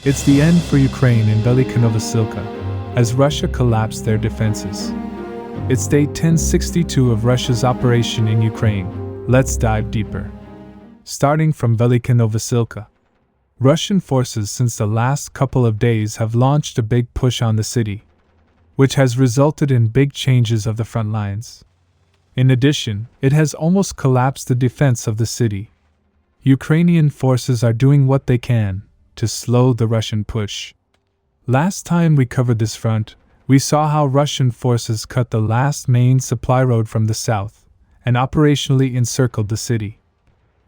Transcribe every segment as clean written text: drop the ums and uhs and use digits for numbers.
It's the end for Ukraine in Velyka Novosilka, as Russia collapsed their defenses. It's day 1062 of Russia's operation in Ukraine. Let's dive deeper. Starting from Velyka Novosilka. Russian forces since the last couple of days have launched a big push on the city, which has resulted in big changes of the front lines. In addition, it has almost collapsed the defense of the city. Ukrainian forces are doing what they can to slow the Russian push. Last time we covered this front, we saw how Russian forces cut the last main supply road from the south and operationally encircled the city.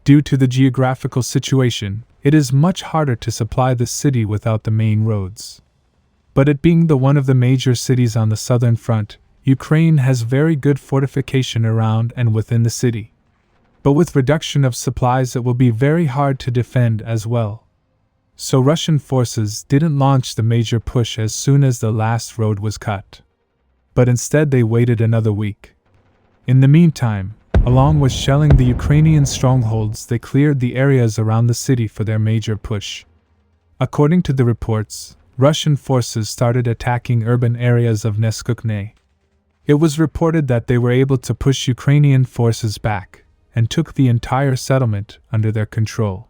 Due to the geographical situation, it is much harder to supply the city without the main roads. But it being one of the major cities on the southern front, Ukraine has very good fortification around and within the city. But with reduction of supplies, it will be very hard to defend as well. So Russian forces didn't launch the major push as soon as the last road was cut. But instead they waited another week. In the meantime, along with shelling the Ukrainian strongholds, they cleared the areas around the city for their major push. According to the reports, Russian forces started attacking urban areas of Neskukne. It was reported that they were able to push Ukrainian forces back and took the entire settlement under their control.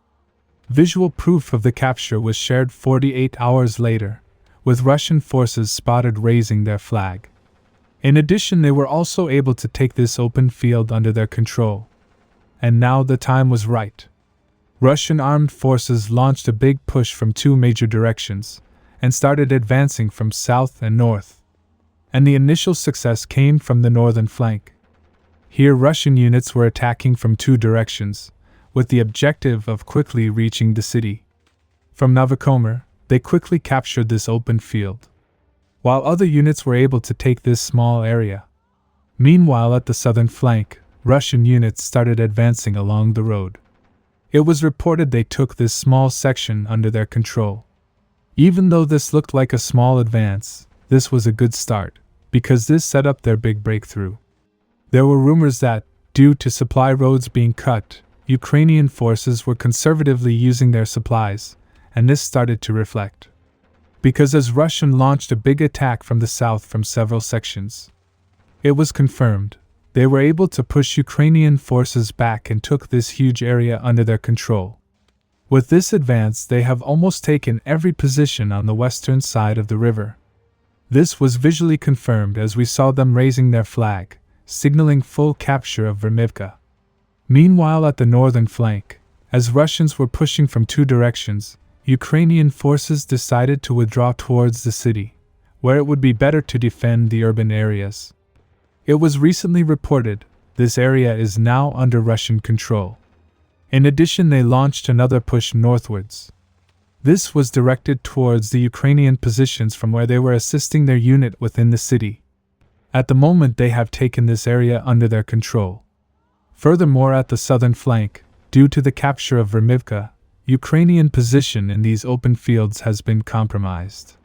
Visual proof of the capture was shared 48 hours later, with Russian forces spotted raising their flag. In addition, they were also able to take this open field under their control. And now the time was right. Russian armed forces launched a big push from two major directions and started advancing from south and north. And the initial success came from the northern flank. Here Russian units were attacking from two directions, with the objective of quickly reaching the city. From Novosilka, they quickly captured this open field, while other units were able to take this small area. Meanwhile, at the southern flank, Russian units started advancing along the road. It was reported they took this small section under their control. Even though this looked like a small advance, this was a good start, because this set up their big breakthrough. There were rumors that, due to supply roads being cut, Ukrainian forces were conservatively using their supplies, and this started to reflect. Because as Russian launched a big attack from the south from several sections, it was confirmed they were able to push Ukrainian forces back and took this huge area under their control. With this advance, they have almost taken every position on the western side of the river. This was visually confirmed as we saw them raising their flag, signaling full capture of Avdiivka. Meanwhile, at the northern flank, as Russians were pushing from two directions, Ukrainian forces decided to withdraw towards the city, where it would be better to defend the urban areas. It was recently reported this area is now under Russian control. In addition, they launched another push northwards. This was directed towards the Ukrainian positions from where they were assisting their unit within the city. At the moment, they have taken this area under their control. Furthermore, at the southern flank, due to the capture of Avdiivka, Ukrainian position in these open fields has been compromised,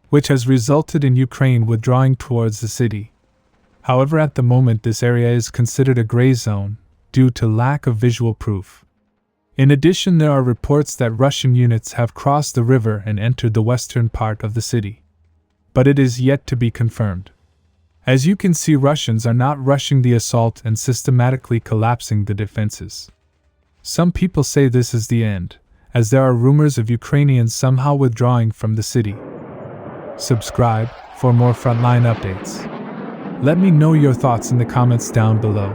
which has resulted in Ukraine withdrawing towards the city. However, at the moment this area is considered a gray zone due to lack of visual proof. In addition, there are reports that Russian units have crossed the river and entered the western part of the city. But it is yet to be confirmed. As you can see, Russians are not rushing the assault and systematically collapsing the defenses. Some people say this is the end, as there are rumors of Ukrainians somehow withdrawing from the city. Subscribe for more frontline updates. Let me know your thoughts in the comments down below.